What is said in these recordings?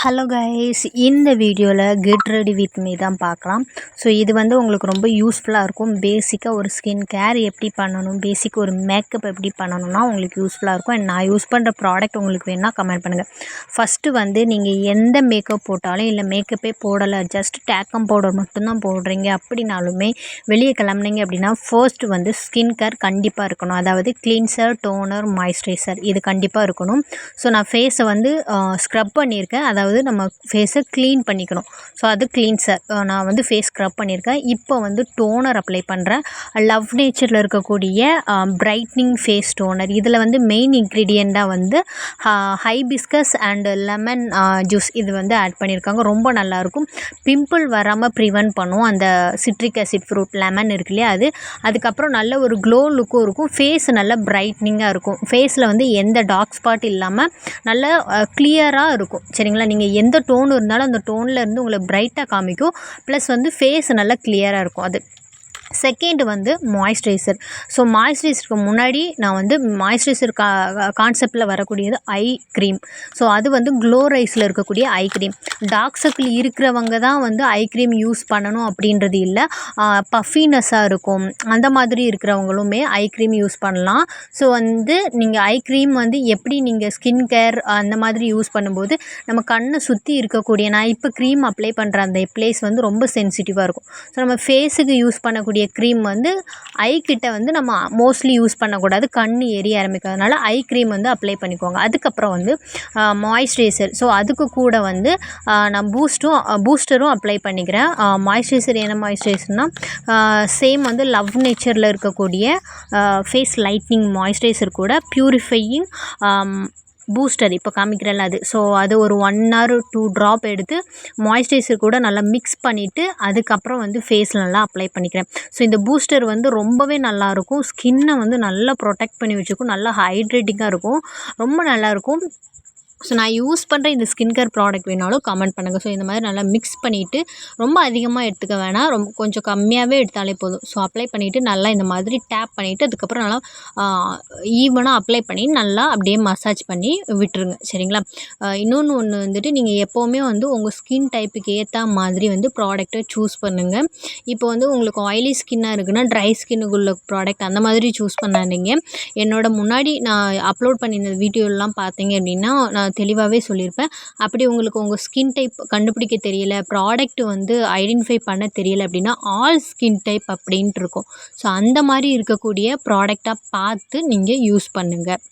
Hello guys, இந்த வீடியோவில் get ready with me தான் பார்க்கலாம். ஸோ இது உங்களுக்கு ரொம்ப யூஸ்ஃபுல்லாக இருக்கும். பேசிக்காக ஒரு ஸ்கின் கேர் எப்படி பண்ணணும், பேசிக்காக ஒரு மேக்கப் எப்படி பண்ணணும்னா உங்களுக்கு யூஸ்ஃபுல்லாக இருக்கும். அண்ட் நான் யூஸ் பண்ணுற ப்ராடக்ட் உங்களுக்கு வேணால் கமெண்ட் பண்ணுங்கள். ஃபஸ்ட்டு நீங்கள் எந்த மேக்கப் போட்டாலும் இல்லை மேக்கப்பே போடலை, ஜஸ்ட் டேக்கம் பவுடர் மட்டும்தான் போடுறீங்க அப்படின்னாலுமே வெளியே கிளம்புனீங்க அப்படின்னா ஃபர்ஸ்ட்டு ஸ்கின் கேர் கண்டிப்பாக இருக்கணும். அதாவது கிளீன்சர், டோனர், மாய்ஸ்சரைசர் இது கண்டிப்பாக இருக்கணும். ஸோ நான் ஃபேஸை ஸ்க்ரப் பண்ணியிருக்கேன். அதாவது நம்ம ஃபேஸை க்ளீன் பண்ணிக்கணும். ஸோ அது கிளீன்சர் நான் ஃபேஸ் ஸ்க்ரப் பண்ணியிருக்கேன். இப்போ டோனர் அப்ளை பண்ணுறேன். லவ் நேச்சரில் இருக்கக்கூடிய பிரைட்னிங் ஃபேஸ் டோனர். இதில் மெயின் இன்க்ரீடியண்ட்டாக ஹைபிஸ்கஸ் அண்ட் லெமன் ஜூஸ் இது ஆட் பண்ணியிருக்காங்க. ரொம்ப நல்லாயிருக்கும். பிம்பிள் வராமல் ப்ரிவென்ட் பண்ணும். அந்த சிட்ரிக் ஆசிட் ஃப்ரூட் லெமன் இருக்கு இல்லையா, அதுக்கப்புறம் நல்ல ஒரு க்ளோ லுக்கும் இருக்கும். ஃபேஸ் நல்ல பிரைட்னிங்காக இருக்கும். ஃபேஸில் எந்த டார்க் ஸ்பாட் இல்லாமல் நல்ல கிளியராக இருக்கும். சரிங்களா, நீங்கள் எந்த டோன் இருந்தாலும் அந்த டோனில் இருந்து உங்களை பிரைட்டாக காமிக்கும். ப்ளஸ் ஃபேஸ் நல்லா கிளியராக இருக்கும். அது செகண்ட் மாய்ஸ்சரைசர். ஸோ மாய்ஸ்சரைசருக்கு முன்னாடி நான் மாய்ஸ்சரைசர் கான்செப்டில் வரக்கூடியது ஐ க்ரீம். ஸோ அது க்ளோ ரைஸில் இருக்கக்கூடிய ஐ க்ரீம். டார்க் சர்க்கிள் இருக்கிறவங்க தான் ஐ க்ரீம் யூஸ் பண்ணணும் அப்படின்றது இல்லை. பஃபினஸ்ஸாக இருக்கும் அந்த மாதிரி இருக்கிறவங்களுமே ஐ க்ரீம் யூஸ் பண்ணலாம். ஸோ நீங்கள் ஐ க்ரீம் எப்படி நீங்கள் ஸ்கின் கேர் அந்த மாதிரி யூஸ் பண்ணும்போது நம்ம கண்ணை சுற்றி இருக்கக்கூடிய, நான் இப்போ க்ரீம் அப்ளை பண்ணுற அந்த பிளேஸ் ரொம்ப சென்சிட்டிவாக இருக்கும். ஸோ நம்ம ஃபேஸுக்கு யூஸ் பண்ணக்கூடிய க்ரீம் ஐ கிட்ட நம்ம மோஸ்ட்லி யூஸ் பண்ணக்கூடாது, கண் எரிய ஆரம்பிக்கிறதுனால ஐ க்ரீம் அப்ளை பண்ணிக்கோங்க. அதுக்கப்புறம் மாய்ஸ்சரைசர். ஸோ அதுக்கு கூட நான் பூஸ்டரும் அப்ளை பண்ணிக்கிறேன். மாய்ஸ்சரைசர் என்ன மாய்ஸ்சரைசர்னால் சேம் லவ் நேச்சரில் இருக்கக்கூடிய ஃபேஸ் லைட்னிங் மாய்ஸ்சரைசர் கூட பியூரிஃபையிங் பூஸ்டர் இப்போ காமிக்கிறேன்ல அது. ஸோ அது ஒரு 1 or 2 ட்ராப் எடுத்து மாய்ஸ்சரைசர் கூட நல்லா மிக்ஸ் பண்ணிவிட்டு அதுக்கப்புறம் ஃபேஸில் நல்லா அப்ளை பண்ணிக்கிறேன். ஸோ இந்த பூஸ்டர் ரொம்பவே நல்லாயிருக்கும். ஸ்கின்னை நல்லா ப்ரொடெக்ட் பண்ணி வச்சுக்கும். நல்லா ஹைட்ரேட்டிங்காக இருக்கும். ரொம்ப நல்லாயிருக்கும். ஸோ நான் யூஸ் பண்ணுற இந்த ஸ்கின் கேர் ப்ராடக்ட் வேணாலும் கமெண்ட் பண்ணுங்கள். ஸோ இந்த மாதிரி நல்லா மிக்ஸ் பண்ணிவிட்டு ரொம்ப அதிகமாக எடுத்துக்க வேணாம், கொஞ்சம் கம்மியாகவே எடுத்தாலே போதும். ஸோ அப்ளை பண்ணிவிட்டு நல்லா இந்த மாதிரி டேப் பண்ணிவிட்டு அதுக்கப்புறம் நல்லா ஈவனாக அப்ளை பண்ணி நல்லா அப்படியே மசாஜ் பண்ணி விட்டுருங்க. சரிங்களா, இன்னொன்று நீங்கள் எப்போவுமே உங்கள் ஸ்கின் டைப்புக்கு ஏற்ற மாதிரி ப்ராடக்ட்டை சூஸ் பண்ணுங்கள். இப்போ உங்களுக்கு ஆயிலி ஸ்கின்னாக இருக்குன்னா ட்ரை ஸ்கின்னுக்குள்ள ப்ராடக்ட் அந்த மாதிரி சூஸ் பண்ணாதீங்க. முன்னாடி நான் அப்லோட் பண்ணியிருந்த வீடியோலாம் பார்த்தீங்க அப்படின்னா நான் தெளிவாகவே சொல்லியிருப்பேன். அப்படி உங்களுக்கு உங்கள் ஸ்கின் டைப் கண்டுபிடிக்க தெரியல, ப்ராடக்ட் ஐடென்டிஃபை பண்ண தெரியல அப்படின்னா ஆல் ஸ்கின் டைப் அப்படின்ட்டு இருக்கும். ஸோ அந்த மாதிரி இருக்கக்கூடிய ப்ராடக்டாக பார்த்து நீங்கள் யூஸ் பண்ணுங்கள்.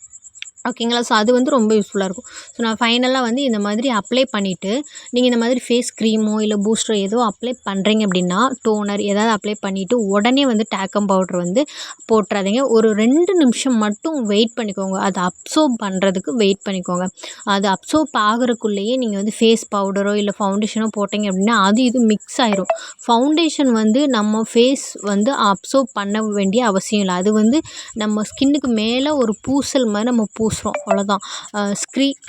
ஓகேங்களா, ஸோ அது ரொம்ப யூஸ்ஃபுல்லாக இருக்கும். ஸோ நான் ஃபைனலாக இந்த மாதிரி அப்ளை பண்ணிவிட்டு நீங்கள் இந்த மாதிரி ஃபேஸ் க்ரீமோ இல்லை பூஸ்டரோ ஏதோ அப்ளை பண்ணுறீங்க அப்படின்னா டோனர் ஏதாவது அப்ளை பண்ணிவிட்டு உடனே டேக்கம் பவுடர் போட்டுறாதீங்க. ஒரு 2 நிமிஷம் மட்டும் வெயிட் பண்ணிக்கோங்க. அது அப்சர்வ் பண்ணுறதுக்கு வெயிட் பண்ணிக்கோங்க. அது அப்சர்வ் ஆகிறக்குள்ளேயே நீங்கள் ஃபேஸ் பவுடரோ இல்லை ஃபவுண்டேஷனோ போட்டிங்க அப்படின்னா அது இது மிக்ஸ் ஆயிரும். ஃபவுண்டேஷன் நம்ம ஃபேஸ் அப்சர்வ் பண்ண வேண்டிய அவசியம் இல்லை. அது நம்ம ஸ்கின்னுக்கு மேலே ஒரு பூசல் மாதிரி நம்ம அவ்வளோதான்.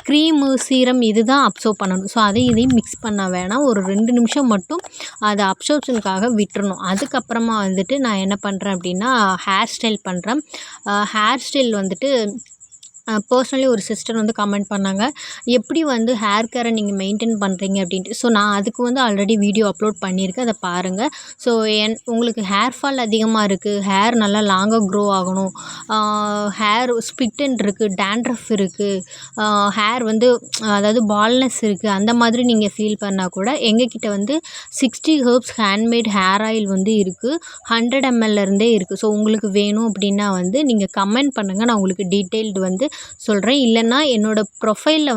க்ரீமு சீரம் இதுதான் அப்சர்வ் பண்ணணும். ஸோ இதையும் மிக்ஸ் பண்ண வேணாம். ஒரு 2 நிமிஷம் மட்டும் அதை அப்சர்ப்ஷனுக்காக விட்டுறணும். அதுக்கப்புறமா நான் என்ன பண்ணுறேன் அப்படின்னா ஹேர் ஸ்டைல் பண்ணுறேன். ஹேர் ஸ்டைல் பர்சனலி ஒரு சிஸ்டர் கமெண்ட் பண்ணாங்க, எப்படி ஹேர் கேரை நீங்கள் மெயின்டைன் பண்ணுறீங்க அப்படின்ட்டு. ஸோ நான் அதுக்கு ஆல்ரெடி வீடியோ அப்லோட் பண்ணியிருக்கேன், அதை பாருங்கள். ஸோ உங்களுக்கு ஹேர் ஃபால் அதிகமாக இருக்குது, ஹேர் நல்லா லாங்காக க்ரோ ஆகணும், ஹேர் ஸ்பிட்டன் இருக்குது, டேண்ட்ரஃப் இருக்குது, ஹேர் அதாவது பால்னஸ் இருக்குது, அந்த மாதிரி நீங்கள் ஃபீல் பண்ணால் கூட எங்ககிட்ட 60 ஹெர்ப்ஸ் ஹேண்ட்மேட் ஹேர் ஆயில் இருக்குது. 100 ml இருந்தே இருக்குது. ஸோ உங்களுக்கு வேணும் அப்படின்னா நீங்கள் கமெண்ட் பண்ணுங்கள், நான் உங்களுக்கு டீட்டெயில்டு சொல்கிறேன். இல்லைன்னா என்னோடய ப்ரொஃபைலில்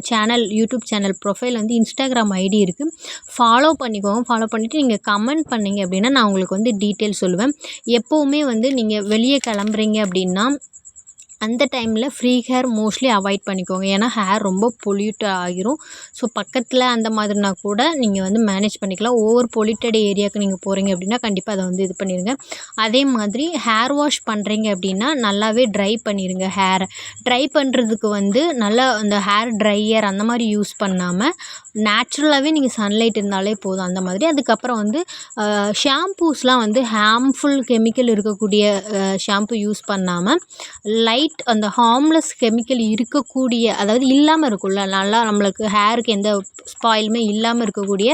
channel YouTube channel profile Instagram ID இருக்குது, ஃபாலோ பண்ணிக்கோங்க. ஃபாலோ பண்ணிவிட்டு நீங்கள் கமெண்ட் பண்ணிங்க அப்படின்னா நான் உங்களுக்கு டீட்டெயில் சொல்லுவேன். எப்போவுமே நீங்கள் வெளியே கிளம்புறீங்க அப்படின்னா அந்த டைமில் ஃப்ரீ ஹேர் மோஸ்ட்லி அவாய்ட் பண்ணிக்கோங்க. ஏன்னா ஹேர் ரொம்ப பொல்யூட் ஆகிரும். ஸோ பக்கத்தில் அந்த மாதிரினா கூட நீங்கள் மேனேஜ் பண்ணிக்கலாம். ஓவர் பொல்யூட்டட் ஏரியாவுக்கு நீங்கள் போகிறீங்க அப்படின்னா கண்டிப்பாக அதை இது பண்ணிடுங்க. அதே மாதிரி ஹேர் வாஷ் பண்ணுறீங்க அப்படின்னா நல்லாவே ட்ரை பண்ணிடுங்க. ஹேரை ட்ரை பண்ணுறதுக்கு நல்லா அந்த ஹேர் ட்ரையர் அந்த மாதிரி யூஸ் பண்ணாமல் நேச்சுரலாகவே நீங்கள் சன்லைட் இருந்தாலே போதும். அந்த மாதிரி அதுக்கப்புறம் ஷாம்பூஸ்லாம் ஹார்ம்ஃபுல் கெமிக்கல் இருக்கக்கூடிய ஷாம்பு யூஸ் பண்ணாமல் லைட் லைட் அந்த ஹார்ம்லெஸ் கெமிக்கல் இருக்கக்கூடிய, அதாவது இல்லாமல் இருக்கும்ல, நல்லா நம்மளுக்கு ஹேருக்கு எந்த ஸ்பாயிலுமே இல்லாமல் இருக்கக்கூடிய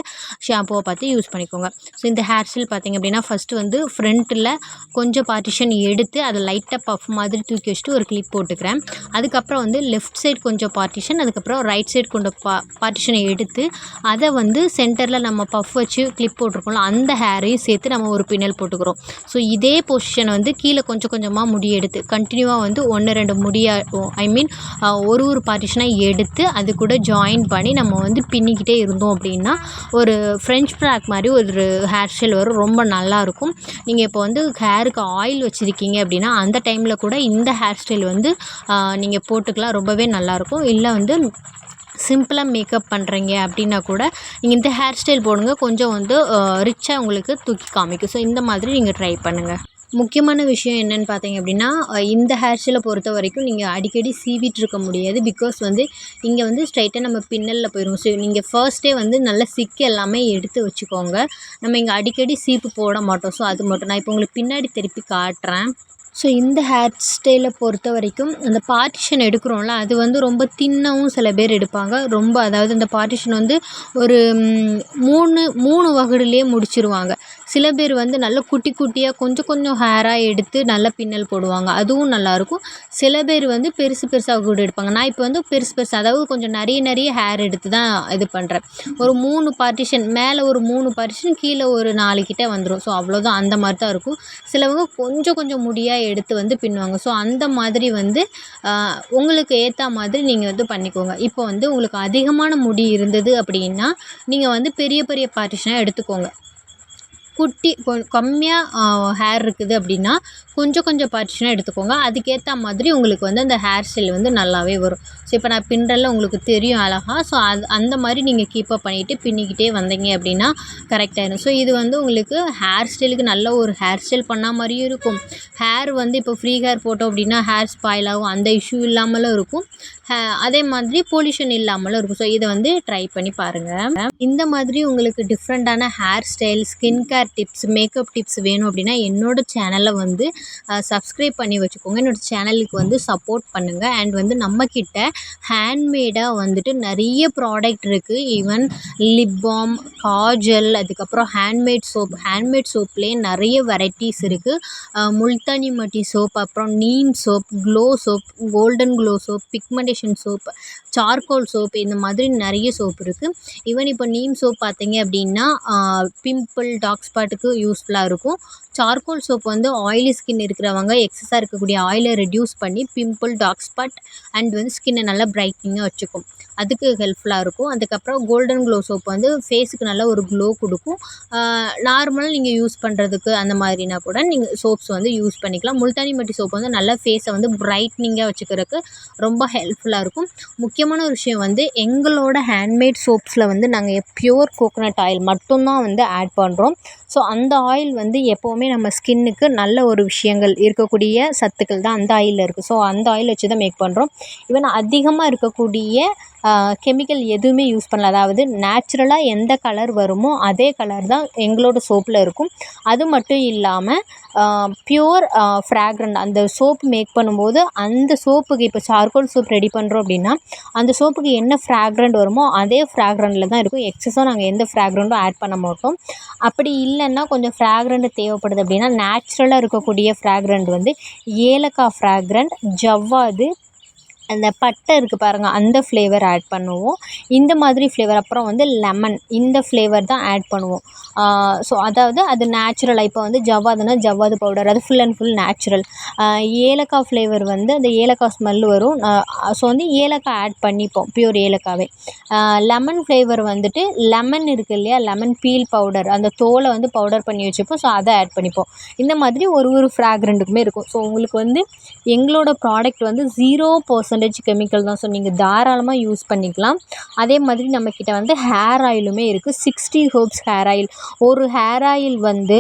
ஷாம்புவை பார்த்து யூஸ் பண்ணிக்கோங்க. ஸோ இந்த ஹேர் ஸ்டைல் பார்த்திங்க அப்படின்னா ஃபஸ்ட்டு வந்து ஃப்ரண்ட்டில் கொஞ்சம் பார்ட்டிஷன் எடுத்து அதை லைட்டாக பஃப் மாதிரி தூக்கி வச்சுட்டு ஒரு கிளிப் போட்டுக்கிறேன். அதுக்கப்புறம் வந்து லெஃப்ட் சைடு கொஞ்சம் பார்ட்டிஷன், அதுக்கப்புறம் ரைட் சைடு கொண்ட பார்ட்டிஷனை எடுத்து அதை வந்து சென்டரில் நம்ம பஃப் வச்சு கிளிப் போட்டிருக்கோம்ல அந்த ஹேரையும் சேர்த்து நம்ம ஒரு பின்னல் போட்டுக்கிறோம். ஸோ இதே பொசிஷன் வந்து கீழே கொஞ்சம் கொஞ்சமாக முடி எடுத்து கண்டினியூவாக வந்து 1-2 முடியாக ஒரு பார்ட்டிஷனாக எடுத்து அது கூட ஜாயின் பண்ணி நம்ம வந்து பின்னிக்கிட்டே இருந்தோம் அப்படின்னா ஒரு ஃப்ரெஞ்ச் ஃப்ராக் மாதிரி ஒரு ஹேர் ஸ்டைல் வரும். ரொம்ப நல்லாயிருக்கும். நீங்கள் இப்போ வந்து ஹேருக்கு ஆயில் வச்சுருக்கீங்க அப்படின்னா அந்த டைமில் கூட இந்த ஹேர் ஸ்டைல் வந்து நீங்கள் போட்டுக்கலாம். ரொம்பவே நல்லாயிருக்கும். இல்லை வந்து சிம்பிளாக மேக்கப் பண்ணுறீங்க அப்படின்னா கூட நீங்கள் இந்த ஹேர் ஸ்டைல் போடுங்க. கொஞ்சம் வந்து ரிச்சாக உங்களுக்கு தூக்கி காமிக்கும். ஸோ இந்த மாதிரி நீங்கள் ட்ரை பண்ணுங்கள். முக்கியமான விஷயம் என்னென்னு பார்த்தீங்க அப்படின்னா இந்த ஹேர் ஸ்டைலை பொறுத்த வரைக்கும் நீங்கள் அடிக்கடி சீவிட்டு இருக்க முடியாது. பிகாஸ் வந்து இங்கே வந்து ஸ்ட்ரைட்டாக நம்ம பின்னலில் போயிடும். ஸோ நீங்கள் ஃபர்ஸ்ட்டே வந்து நல்ல சிக்கு எல்லாமே எடுத்து வச்சுக்கோங்க. நம்ம இங்கே அடிக்கடி சீப்பு போட மாட்டோம். ஸோ அது மட்டும் நான் இப்போ உங்களுக்கு பின்னாடி திருப்பி காட்டுறேன். ஸோ இந்த ஹேர் ஸ்டைலை பொறுத்த வரைக்கும் அந்த பார்ட்டிஷன் எடுக்கிறோம்ல அது வந்து ரொம்ப தின்னாகவும் சில பேர் எடுப்பாங்க. ரொம்ப அதாவது அந்த பார்ட்டிஷன் வந்து ஒரு 3 வகுடுலேயே முடிச்சிருவாங்க. சில பேர் வந்து நல்ல குட்டி குட்டியாக கொஞ்சம் கொஞ்சம் ஹேராக எடுத்து நல்ல பின்னல் போடுவாங்க. அதுவும் நல்லாயிருக்கும். சில பேர் வந்து பெருசு பெருசாக கூட எடுப்பாங்க. நான் இப்போ வந்து பெருசு அதாவது கொஞ்சம் நிறைய ஹேர் எடுத்து தான் இது பண்ணுறேன். ஒரு 3 பார்ட்டிஷன் மேலே ஒரு 3 பார்ட்டிஷன் கீழே ஒரு 4 கிட்ட வந்துடும். ஸோ அவ்வளோதான். அந்த மாதிரி தான் இருக்கும். சிலவங்க கொஞ்சம் முடியாக எடுத்து வந்து பின்னுவாங்க. ஸோ அந்த மாதிரி வந்து உங்களுக்கு ஏற்ற மாதிரி நீங்கள் வந்து பண்ணிக்கோங்க. இப்போ வந்து உங்களுக்கு அதிகமான முடி இருந்தது அப்படின்னா நீங்கள் வந்து பெரிய பார்ட்டிஷனாக எடுத்துக்கோங்க. குட்டி கம்மியாக ஹேர் இருக்குது அப்படின்னா கொஞ்சம் பார்ட்டிஷனாக எடுத்துக்கோங்க. அதுக்கேற்ற மாதிரி உங்களுக்கு வந்து அந்த ஹேர் ஸ்டைல் வந்து நல்லாவே வரும். ஸோ இப்போ நான் பின்னுறல உங்களுக்கு தெரியும் அழகாக. ஸோ அந்த மாதிரி நீங்கள் கீப்பப் பண்ணிவிட்டு பின்னிக்கிட்டே வந்தீங்க அப்படின்னா கரெக்டாகிடும். ஸோ இது வந்து உங்களுக்கு ஹேர் ஸ்டைலுக்கு நல்ல ஒரு ஹேர் ஸ்டைல் பண்ண மாதிரியும் இருக்கும். ஹேர் வந்து இப்போ ஃப்ரீ ஹேர் போட்டோம் அப்படின்னா ஹேர் ஸ்பாயில் ஆகும். அந்த இஷ்யூ இல்லாமலும் இருக்கும். அதே மாதிரி பொல்யூஷன் இல்லாமலும் இருக்கும். ஸோ இதை வந்து ட்ரை பண்ணி பாருங்கள். இந்த மாதிரி உங்களுக்கு டிஃப்ரெண்ட்டான hair style, skin care tips, makeup tips வேணும் அப்படின்னா என்னோட சேனலை வந்து சப்ஸ்கிரைப் பண்ணி வச்சுக்கோங்க. என்னோடய சேனலுக்கு வந்து சப்போர்ட் பண்ணுங்கள். அண்ட் வந்து நம்மக்கிட்ட ஹேண்ட்மேடாக வந்துட்டு நிறைய ப்ராடக்ட் இருக்குது. ஈவன் லிப் பாம், காஜல், அதுக்கப்புறம் ஹேண்ட்மேட் சோப்லேயே நிறைய வெரைட்டிஸ் இருக்குது. முல்தானி மட்டி சோப், அப்புறம் neem soap, glow soap, golden glow soap, pigmentation soap, charcoal soap, இந்த மாதிரி நிறைய சோப் இருக்குது. ஈவன் இப்போ நீம் சோப் பார்த்தீங்க அப்படின்னா பிம்பிள், டார்க் ஸ்பாட்டுக்கு யூஸ்ஃபுல்லாக இருக்கும். சார்கோல் சோப் வந்து ஆயிலி ஸ்கின் இருக்கிறவங்க எக்ஸஸாக இருக்கக்கூடிய ஆயிலை ரெடியூஸ் பண்ணி பிம்பிள், டார்க் ஸ்பாட் அண்ட் வந்து ஸ்கின்னை நல்லா பிரைட்னிங்காக வச்சுக்கும். அதுக்கு ஹெல்ப்ஃபுல்லாக இருக்கும். அதுக்கப்புறம் கோல்டன் க்ளோ சோப் வந்து ஃபேஸுக்கு நல்ல ஒரு க்ளோ கொடுக்கும். நார்மலாக நீங்கள் யூஸ் பண்ணுறதுக்கு அந்த மாதிரினா கூட நீங்கள் சோப்ஸ் வந்து யூஸ் பண்ணிக்கலாம். முல்தானி மட்டி சோப் வந்து நல்லா ஃபேஸை வந்து பிரைட்னிங்காக வச்சுக்கிறதுக்கு ரொம்ப ஹெல்ப்ஃபுல்லாக இருக்கும். முக்கியமான ஒரு விஷயம் வந்து எங்களோட ஹேண்ட்மேட் சோப்ஸில் வந்து நாங்கள் பியூர் கோகோனட் ஆயில் மட்டும்தான் வந்து ஆட் பண்ணுறோம். ஸோ அந்த ஆயில் வந்து எப்போவுமே நம்ம ஸ்கின்னுக்கு நல்ல ஒரு விஷயங்கள் இருக்கக்கூடிய சத்துக்கள் தான் அந்த ஆயிலில் இருக்குது. ஸோ அந்த ஆயில் வச்சு தான் மேக் பண்ணுறோம். ஈவன் அதிகமாக இருக்கக்கூடிய கெமிக்கல் எதுவுமே யூஸ் பண்ணல. அதாவது நேச்சுரலாக எந்த கலர் வருமோ அதே கலர் தான் எங்களோட சோப்பில் இருக்கும். அது மட்டும் இல்லாமல் பியூர் ஃப்ராக்ரண்ட் அந்த சோப் மேக் பண்ணும்போது அந்த சோப்புக்கு இப்போ சார்கோல் சோப் ரெடி பண்ணுறோம் அப்படின்னா அந்த சோப்புக்கு என்ன ஃப்ராக்ரண்ட் வருமோ அதே ஃப்ராக்ரண்டில் தான் இருக்கும். எக்ஸஸாக நாங்கள் எந்த ஃப்ராக்ரண்ட்டும் ஆட் பண்ண மாட்டோம். அப்படி இல்லைன்னா கொஞ்சம் ஃப்ராக்ரண்ட் தேவைப்படுது அப்படின்னா நேச்சுரலாக இருக்கக்கூடிய ஃப்ராக்ரண்ட் வந்து ஏலக்காய் ஃப்ராக்ரண்ட், ஜவ்வாது, அந்த பட்டை இருக்குது பாருங்கள், அந்த ஃப்ளேவர் ஆட் பண்ணுவோம். இந்த மாதிரி ஃப்ளேவர் அப்புறம் வந்து லெமன், இந்த ஃப்ளேவர் தான் ஆட் பண்ணுவோம். ஸோ அதாவது அது நேச்சுரலாக இப்போ வந்து ஜவ்வாதுனா ஜவ்வாது பவுடர், அது ஃபுல் அண்ட் ஃபுல் நேச்சுரல். ஏலக்காய் ஃப்ளேவர் வந்து அந்த ஏலக்காய் ஸ்மெல் வரும். ஸோ வந்து ஏலக்காய் ஆட் பண்ணிப்போம், பியூர் ஏலக்காவே. லெமன் ஃப்ளேவர் வந்துட்டு லெமன் இருக்குது இல்லையா, லெமன் பீல் பவுடர், அந்த தோலை வந்து பவுடர் பண்ணி வச்சுப்போம். ஸோ அதை ஆட் பண்ணிப்போம். இந்த மாதிரி ஒரு ஃப்ராக்ரண்ட்டுக்குமே இருக்கும். ஸோ உங்களுக்கு வந்து எங்களோட ப்ராடக்ட் வந்து 0% கெமிக்கல் தான். ஸோ நீங்கள் தாராளமாக யூஸ் பண்ணிக்கலாம். அதே மாதிரி நம்மக்கிட்ட வந்து ஹேர் ஆயிலுமே இருக்குது. 60 ஹெர்ப்ஸ் ஹேர் ஆயில். ஒரு ஹேர் ஆயில் வந்து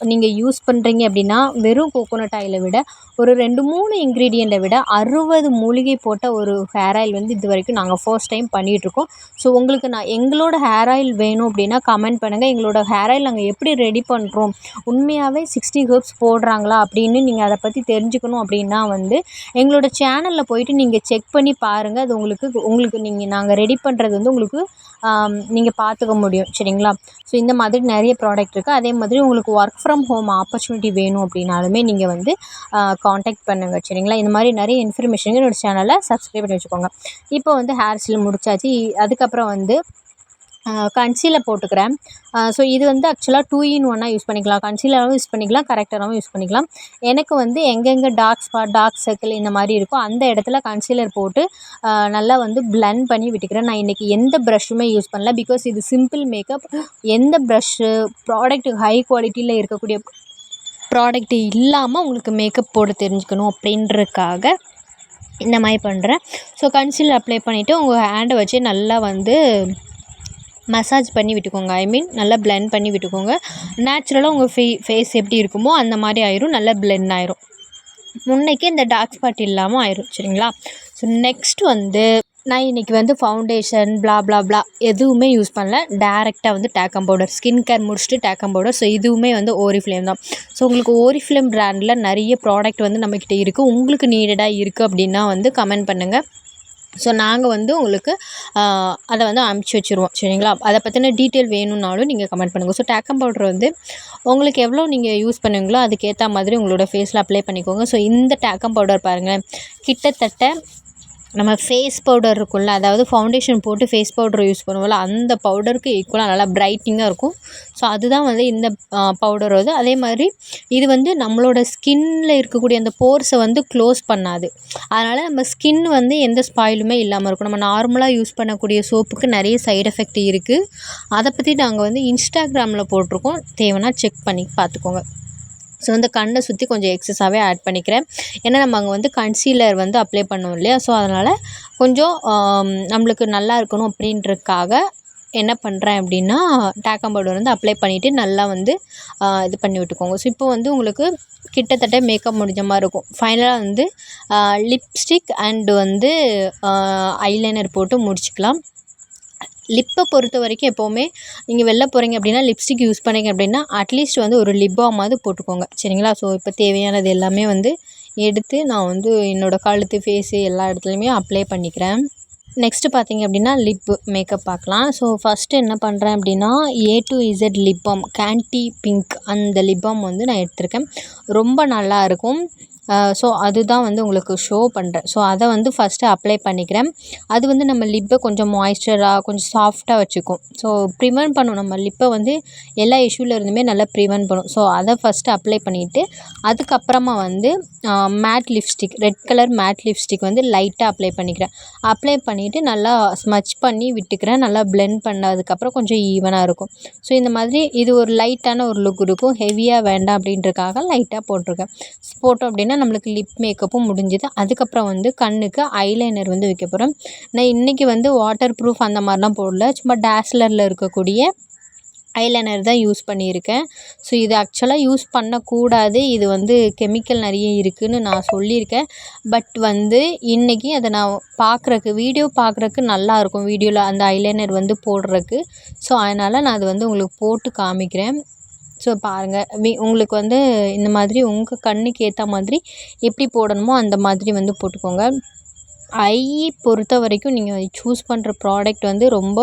நீங்கள் யூஸ் பண்ணுறீங்க அப்படின்னா வெறும் கோகோனட் ஆயிலை விட ஒரு 2-3 இன்க்ரீடியண்ட்டை விட 60 மூலிகை போட்ட ஒரு ஹேர் ஆயில் வந்து இது வரைக்கும் நாங்கள் ஃபர்ஸ்ட் டைம் பண்ணிகிட்ருக்கோம். ஸோ உங்களுக்கு எங்களோட ஹேர் ஆயில் வேணும் அப்படின்னா கமெண்ட் பண்ணுங்கள். எங்களோட ஹேர் ஆயில் நாங்கள் எப்படி ரெடி பண்ணுறோம், உண்மையாகவே 60 ஹெர்ப்ஸ் போடுறாங்களா அப்படின்னு நீங்கள் அதை பற்றி தெரிஞ்சுக்கணும் அப்படின்னா வந்து எங்களோட சேனலில் போயிட்டு நீங்கள் செக் பண்ணி பாருங்கள். அது உங்களுக்கு நாங்கள் ரெடி பண்ணுறது வந்து உங்களுக்கு நீங்கள் பார்த்துக்க முடியும். சரிங்களா? ஸோ இந்த மாதிரி நிறைய ப்ராடக்ட் இருக்குது. அதே மாதிரி உங்களுக்கு ஒர்க் ஃப்ரம் ஹோம் ஆப்பர்ச்சுனிட்டி வேணும் அப்படின்னாலுமே நீங்கள் வந்து காண்டாக்ட் பண்ணுங்கள். சரிங்களா? இந்த மாதிரி நிறைய இன்ஃபர்மேஷனுக்கு என்னோட சேனலை சப்ஸ்கிரைப் பண்ணி வச்சுக்கோங்க. இப்போ வந்து ஹேர் ஸ்டைல் முடிச்சாச்சு. அதுக்கப்புறம் வந்து கன்சீலர் போட்டுக்கிறேன். ஸோ இது வந்து ஆக்சுவலாக 2 in 1 யூஸ் பண்ணிக்கலாம். கன்சீலராகவும் யூஸ் பண்ணிக்கலாம், கரெக்டராகவும் யூஸ் பண்ணிக்கலாம். எனக்கு வந்து எங்கெங்கே டார்க் ஸ்பாட், டார்க் சர்க்கிள் இந்த மாதிரி இருக்கோ அந்த இடத்துல கன்சீலர் போட்டு நல்லா வந்து பிளெண்ட் பண்ணி விட்டுக்கிறேன். நான் இன்றைக்கி எந்த ப்ரஷ்ஷுமே யூஸ் பண்ணல. பிகாஸ் இது சிம்பிள் மேக்கப். எந்த ப்ரஷ்ஷு ப்ராடக்ட் ஹை குவாலிட்டியில் இருக்கக்கூடிய ப்ராடக்ட் இல்லாமல் உங்களுக்கு மேக்கப் போட தெரிஞ்சுக்கணும் அப்படின்றதுக்காக இந்த மாதிரி பண்ணுறேன். ஸோ கன்சீலர் அப்ளை பண்ணிவிட்டு உங்கள் ஹேண்டை வச்சு நல்லா வந்து மசாஜ் பண்ணி விட்டுக்கோங்க. நல்லா பிளெண்ட் பண்ணி விட்டுக்கோங்க. நேச்சுரலாக உங்கள் ஃபேஸ் எப்படி இருக்குமோ அந்த மாதிரி ஆயிரும். நல்லா பிளெண்ட் ஆயிரும். முன்னைக்கு இந்த டார்க் ஸ்பாட் இல்லாமல் ஆயிரும். சரிங்களா? ஸோ நெக்ஸ்ட் வந்து நான் இன்றைக்கி வந்து ஃபவுண்டேஷன் ப்ளா எதுவுமே யூஸ் பண்ணல. டேரெக்டாக வந்து டேக்கம் பவுடர், ஸ்கின் கேர் முடிச்சுட்டு டேக்கம் பவுடர். ஸோ இதுவுமே வந்து ஓரிஃப்ளேம் தான். ஸோ உங்களுக்கு ஓரிஃப்ளேம் பிராண்டில் நிறைய ப்ராடக்ட் வந்து நம்மக்கிட்ட இருக்குது. உங்களுக்கு நீடடாக இருக்குது அப்படின்னா வந்து கமெண்ட் பண்ணுங்கள். ஸோ நாங்கள் வந்து உங்களுக்கு அதை வந்து அனுப்பிச்சி வச்சுருவோம். சரிங்களா? அதை பற்றின டீட்டெயில் வேணும்னாலும் நீங்கள் கமெண்ட் பண்ணுங்கள். ஸோ டேக்கம் பவுடர் வந்து உங்களுக்கு எவ்வளோ நீங்கள் யூஸ் பண்ணுவீங்களோ அதுக்கேற்ற மாதிரி உங்களோட ஃபேஸில் அப்ளை பண்ணிக்கோங்க. ஸோ இந்த டேக்கம் பவுடர் பாருங்கள், கிட்டத்தட்ட நம்ம ஃபேஸ் பவுடர் இருக்கும்ல, அதாவது ஃபவுண்டேஷன் போட்டு ஃபேஸ் பவுடர் யூஸ் பண்ணுவோம்ல, அந்த பவுடருக்கு ஈக்குவலாக நல்லா பிரைட்டிங்காக இருக்கும். ஸோ அதுதான் வந்து இந்த பவுடர் வந்து. அதே மாதிரி இது வந்து நம்மளோட ஸ்கின்னில் இருக்கக்கூடிய அந்த போர்ஸை வந்து க்ளோஸ் பண்ணாது. அதனால் நம்ம ஸ்கின் வந்து எந்த ஸ்பாயிலுமே இல்லாமல் இருக்கும். நம்ம நார்மலாக யூஸ் பண்ணக்கூடிய சோப்புக்கு நிறைய சைடு எஃபெக்ட் இருக்குது. அதை பற்றி நாங்கள் வந்து இன்ஸ்டாகிராமில் போட்டிருக்கோம். தேவைன்னா செக் பண்ணி பார்த்துக்கோங்க. ஸோ இந்த கண்ணை சுற்றி கொஞ்சம் எக்ஸஸாகவே ஆட் பண்ணிக்கிறேன். ஏன்னா நம்ம அங்கே வந்து கன்சீலர் வந்து அப்ளை பண்ணோம் இல்லையா? ஸோ அதனால் கொஞ்சம் நம்மளுக்கு நல்லா இருக்கணும் அப்படின்றதுக்காக என்ன பண்ணுறேன் அப்படின்னா டேக்கம் பவுடர் வந்து அப்ளை பண்ணிவிட்டு நல்லா வந்து இது பண்ணி விட்டுக்கோங்க. ஸோ இப்போ வந்து உங்களுக்கு கிட்டத்தட்ட மேக்கப் முடிஞ்ச மாதிரி இருக்கும். ஃபைனலாக வந்து லிப்ஸ்டிக் அண்டு வந்து ஐலைனர் போட்டு முடிச்சுக்கலாம். லிப்பை பொறுத்த வரைக்கும் எப்போவுமே நீங்கள் வெளில போகிறீங்க அப்படின்னா லிப்ஸ்டிக் யூஸ் பண்ணிங்க அப்படின்னா அட்லீஸ்ட் வந்து ஒரு லிப் பாமாவது போட்டுக்கோங்க. சரிங்களா? ஸோ இப்போ தேவையானது எல்லாமே வந்து எடுத்து நான் வந்து என்னோடய கழுத்து, ஃபேஸு எல்லா இடத்துலையுமே அப்ளை பண்ணிக்கிறேன். நெக்ஸ்ட்டு பார்த்திங்க அப்படின்னா லிப்பு மேக்கப் பார்க்கலாம். ஸோ ஃபஸ்ட்டு என்ன பண்ணுறேன் அப்படின்னா A to Z lip balm, candy pink அந்த லிப் பாம் வந்து நான் எடுத்திருக்கேன். ரொம்ப நல்லாயிருக்கும். ஸோ அதுதான் வந்து உங்களுக்கு ஷோ பண்ணுறேன். ஸோ அதை வந்து ஃபஸ்ட்டு அப்ளை பண்ணிக்கிறேன். அது வந்து நம்ம லிப்பை கொஞ்சம் மாய்ஸ்சராக கொஞ்சம் சாஃப்டாக வச்சுக்கும். ஸோ ப்ரிவென்ட் பண்ணும், நம்ம லிப்பை வந்து எல்லா இஷ்யூவில் இருந்துமே நல்லா ப்ரிவென்ட் பண்ணும். ஸோ அதை ஃபஸ்ட்டு அப்ளை பண்ணிவிட்டு அதுக்கப்புறமா வந்து mat lipstick, red colour mat lipstick வந்து லைட்டாக அப்ளை பண்ணிக்கிறேன். அப்ளை பண்ணிவிட்டு நல்லா ஸ்மச் பண்ணி விட்டுக்கிறேன். நல்லா பிளெண்ட் பண்ணதுக்கப்புறம் கொஞ்சம் ஈவனாக இருக்கும். ஸோ இந்த மாதிரி இது ஒரு லைட்டான ஒரு லுக் இருக்கும். ஹெவியாக வேண்டாம் அப்படின்றதுக்காக லைட்டாக போட்டிருக்கேன். போட்டோம் அப்படின்னா நம்மளுக்கு லிப் மேக்கப்பும் முடிஞ்சுது. அதுக்கப்புறம் வந்து கண்ணுக்கு ஐலைனர் வந்து வைக்க போகிறேன். நான் இன்றைக்கி வந்து வாட்டர் ப்ரூஃப் அந்த மாதிரிலாம் போடல, சும்மா டேஸ்லரில் இருக்கக்கூடிய ஐலைனர் தான் யூஸ் பண்ணியிருக்கேன். ஸோ இது ஆக்சுவலாக யூஸ் பண்ணக்கூடாது, இது வந்து கெமிக்கல் நிறைய இருக்குதுன்னு நான் சொல்லியிருக்கேன். பட் வந்து இன்றைக்கி அதை நான் வீடியோ பார்க்குறக்கு நல்லாயிருக்கும், வீடியோவில் அந்த ஐலைனர் வந்து போடுறதுக்கு. ஸோ அதனால் நான் அது வந்து உங்களுக்கு போட்டு காமிக்கிறேன். ஸோ பாருங்கள், உங்களுக்கு வந்து இந்த மாதிரி உங்கள் கண்ணுக்கு ஏற்ற மாதிரி எப்படி போடணுமோ அந்த மாதிரி வந்து போட்டுக்கோங்க. ஐ பொறுத்த வரைக்கும் நீங்கள் சூஸ் பண்ணுற ப்ராடக்ட் வந்து ரொம்ப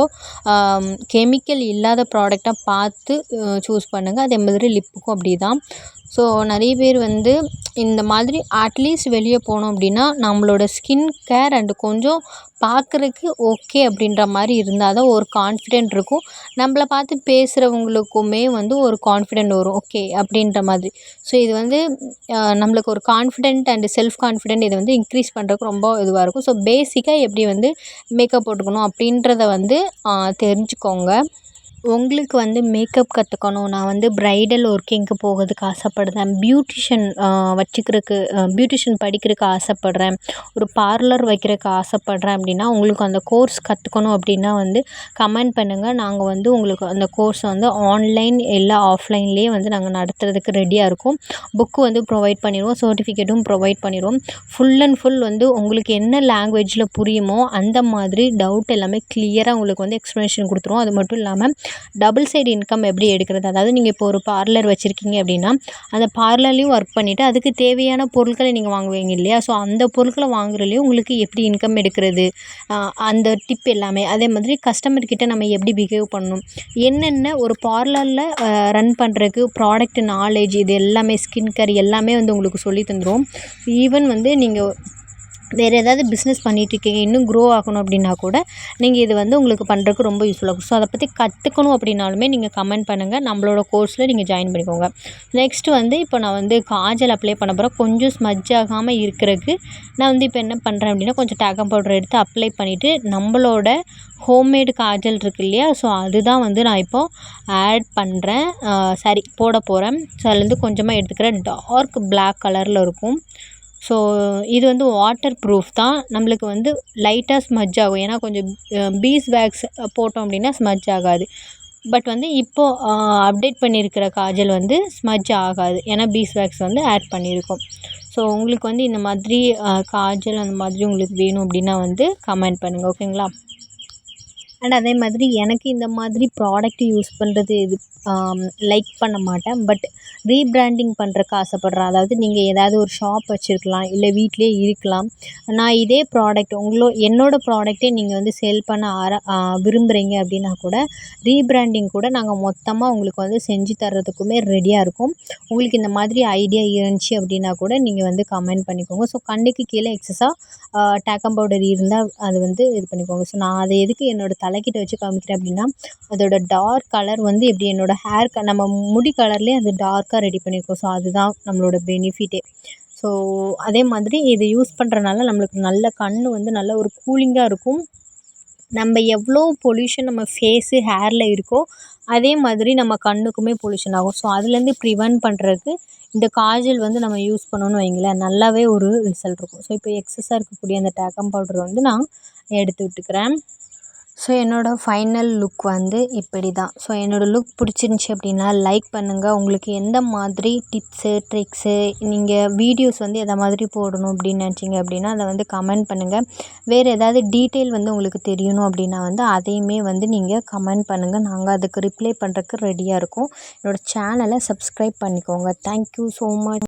கெமிக்கல் இல்லாத ப்ராடக்டாக பார்த்து சூஸ் பண்ணுங்கள். அதே மாதிரி லிப்புக்கும் அப்படி தான். ஸோ நிறைய பேர் வந்து இந்த மாதிரி அட்லீஸ்ட் வெளியே போனோம் அப்படின்னா நம்மளோட ஸ்கின் கேர் அண்டு கொஞ்சம் பார்க்குறக்கு ஓகே அப்படின்ற மாதிரி இருந்தால் தான் ஒரு கான்ஃபிடென்ட் இருக்கும். நம்மளை பார்த்து பேசுகிறவங்களுக்குமே வந்து ஒரு கான்ஃபிடென்ட் வரும், ஓகே அப்படின்ற மாதிரி. ஸோ இது வந்து நம்மளுக்கு ஒரு கான்ஃபிடென்ட் அண்டு செல்ஃப் கான்ஃபிடென்ட் இதை வந்து இன்க்ரீஸ் பண்ணுறதுக்கு ரொம்ப இதுவாக இருக்கும். ஸோ பேசிக்காக எப்படி வந்து மேக்கப் போட்டுக்கணும் அப்படின்றத வந்து தெரிஞ்சுக்கோங்க. உங்களுக்கு வந்து மேக்கப் கற்றுக்கணும், நான் வந்து பிரைடல் ஒர்க்கிங்க்கு போகிறதுக்கு ஆசைப்படுறேன், பியூட்டிஷியன் வச்சுக்கிறதுக்கு பியூட்டிஷியன் படிக்கிறதுக்கு ஆசைப்பட்றேன், ஒரு பார்லர் வைக்கிறதுக்கு ஆசைப்பட்றேன் அப்படின்னா, உங்களுக்கு அந்த கோர்ஸ் கற்றுக்கணும் அப்படின்னா வந்து கமெண்ட் பண்ணுங்கள். நாங்கள் வந்து உங்களுக்கு அந்த கோர்ஸை வந்து ஆன்லைன் இல்லை ஆஃப்லைன்லேயே வந்து நாங்கள் நடத்துறதுக்கு ரெடியாக இருக்கோம். புக்கு வந்து ப்ரொவைட் பண்ணிடுவோம், சர்டிஃபிகேட்டும் ப்ரொவைட் பண்ணிடுவோம். ஃபுல் அண்ட் ஃபுல் வந்து உங்களுக்கு என்ன லாங்குவேஜில் புரியுமோ அந்த மாதிரி டவுட் எல்லாமே கிளியராக உங்களுக்கு வந்து எக்ஸ்ப்ளனேஷன் கொடுத்துருவோம். அது மட்டும் இல்லாமல் டபுள் சைடு இன்கம் எப்படி எடுக்கிறது, அதாவது நீங்கள் இப்போ ஒரு பார்லர் வச்சுருக்கீங்க அப்படின்னா அந்த பார்லர்லேயும் ஒர்க் பண்ணிவிட்டு அதுக்கு தேவையான பொருட்களை நீங்கள் வாங்குவீங்க இல்லையா, ஸோ அந்த பொருட்களை வாங்குறதுலேயும் உங்களுக்கு எப்படி இன்கம் எடுக்கிறது, அந்த டிப் எல்லாமே. அதே மாதிரி கஸ்டமர்கிட்ட நம்ம எப்படி பிஹேவ் பண்ணணும், என்னென்ன ஒரு பார்லரில் ரன் பண்ணுறதுக்கு ப்ராடக்ட் நாலேஜ், இது எல்லாமே ஸ்கின் கேர் எல்லாமே வந்து உங்களுக்கு சொல்லி தந்துடும். ஈவன் வந்து நீங்கள் வேறு ஏதாவது பிஸ்னஸ் பண்ணிகிட்ருக்கீங்க, இன்னும் க்ரோ ஆகணும் அப்படின்னா கூட நீங்கள் இது வந்து உங்களுக்கு பண்ணுறதுக்கு ரொம்ப யூஸ்ஃபுல்லாக இருக்கும். ஸோ அதை பற்றி கற்றுக்கணும் அப்படின்னாலுமே நீங்கள் கமெண்ட் பண்ணுங்கள், நம்மளோட கோர்ஸில் நீங்கள் ஜாயின் பண்ணிக்கோங்க. நெக்ஸ்ட்டு வந்து இப்போ நான் வந்து காஜல் அப்ளை பண்ண போகிறேன். கொஞ்சம் ஸ்மஜ் ஆகாமல் இருக்கிறதுக்கு நான் வந்து இப்போ என்ன பண்ணுறேன் அப்படின்னா, கொஞ்சம் டாக்கம் பவுடர் எடுத்து அப்ளை பண்ணிவிட்டு நம்மளோட ஹோம்மேடு காஜல் இருக்குது இல்லையா, ஸோ அதுதான் வந்து நான் இப்போது ஆட் பண்ணுறேன், சாரி போட போகிறேன். ஸோ அதுலேருந்து கொஞ்சமாக எடுத்துக்கிறேன். டார்க் பிளாக் கலரில் இருக்கும். ஸோ இது வந்து வாட்டர் ப்ரூஃப் தான், நம்மளுக்கு வந்து லைட்டாக ஸ்மஜ் ஆகும். ஏன்னா கொஞ்சம் பீஸ் வேக்ஸ் போட்டோம் அப்படின்னா ஸ்மஜ் ஆகாது. பட் வந்து இப்போது அப்டேட் பண்ணியிருக்கிற காஜல் வந்து ஸ்மஜ் ஆகாது, ஏன்னா பீஸ் வேக்ஸ் வந்து ஆட் பண்ணியிருக்கோம். ஸோ உங்களுக்கு வந்து இந்த மாதிரி காஜல் அந்த மாதிரி உங்களுக்கு வேணும் அப்படின்னா வந்து கமெண்ட் பண்ணுங்கள், ஓகேங்களா. அண்ட் அதே மாதிரி எனக்கு இந்த மாதிரி ப்ராடக்ட் யூஸ் பண்ணுறது இது லைக் பண்ண மாட்டேன். பட் ரீபிராண்டிங் பண்ணுறக்கு ஆசைப்பட்றேன். அதாவது நீங்கள் ஏதாவது ஒரு ஷாப் வச்சுருக்கலாம், இல்லை வீட்டிலே இருக்கலாம். நான் இதே ப்ராடக்ட் என்னோடய ப்ராடக்ட்டே நீங்கள் வந்து சேல் பண்ண விரும்புகிறீங்க அப்படின்னா கூட ரீபிராண்டிங் கூட நாங்கள் மொத்தமாக உங்களுக்கு வந்து செஞ்சு தர்றதுக்குமே ரெடியாக இருக்கோம். உங்களுக்கு இந்த மாதிரி ஐடியா இருந்துச்சு அப்படின்னா கூட நீங்கள் வந்து கமெண்ட் பண்ணிக்கோங்க. ஸோ கண்ணுக்கு கீழே எக்ஸஸாக டாக்கம் பவுடர் இருந்தால் அது வந்து இது பண்ணிக்கோங்க. ஸோ நான் அதை எதுக்கு என்னோடய தலைக்கிட்ட வச்சு காமிக்கிறேன் அப்படின்னா, அதோட டார்க் கலர் வந்து எப்படி என்னோடய நம்ம முடி கலர்லேயே அது டார்க்காக ரெடி பண்ணியிருக்கோம். ஸோ அதுதான் நம்மளோட பெனிஃபிட்டே. ஸோ அதே மாதிரி இது யூஸ் பண்ணுறனால நம்மளுக்கு நல்ல கண் வந்து நல்ல ஒரு கூலிங்காக இருக்கும். நம்ம எவ்வளோ பொல்யூஷன் நம்ம ஃபேஸு ஹேரில் இருக்கோ அதே மாதிரி நம்ம கண்ணுக்குமே பொல்யூஷன் ஆகும். ஸோ அதுலேருந்து ப்ரிவென்ட் பண்ணுறதுக்கு இந்த காஜல் வந்து நம்ம யூஸ் பண்ணோன்னு வைங்களேன், நல்லாவே ஒரு ரிசல்ட் இருக்கும். ஸோ இப்போ எக்ஸஸாக இருக்கக்கூடிய அந்த டாக்கம் பவுடர் வந்து நான் எடுத்து விட்டுக்கிறேன். ஸோ என்னோடய ஃபைனல் லுக் வந்து இப்படி தான். ஸோ என்னோடய லுக் பிடிச்சிருந்துச்சி அப்படின்னா லைக் பண்ணுங்கள். உங்களுக்கு எந்த மாதிரி டிப்ஸு ட்ரிக்ஸு நீங்கள் வீடியோஸ் வந்து எதை மாதிரி போடணும் அப்படின்னு நினச்சிங்க அப்படின்னா அதை வந்து கமெண்ட் பண்ணுங்கள். வேறு ஏதாவது டீட்டெயில் வந்து உங்களுக்கு தெரியணும் அப்படின்னா வந்து அதையுமே வந்து நீங்கள் கமெண்ட் பண்ணுங்கள். நாங்கள் அதுக்கு ரிப்ளை பண்ணுறதுக்கு ரெடியாக இருக்கோம். என்னோடய சேனலை சப்ஸ்கிரைப் பண்ணிக்கோங்க. Thank you so much.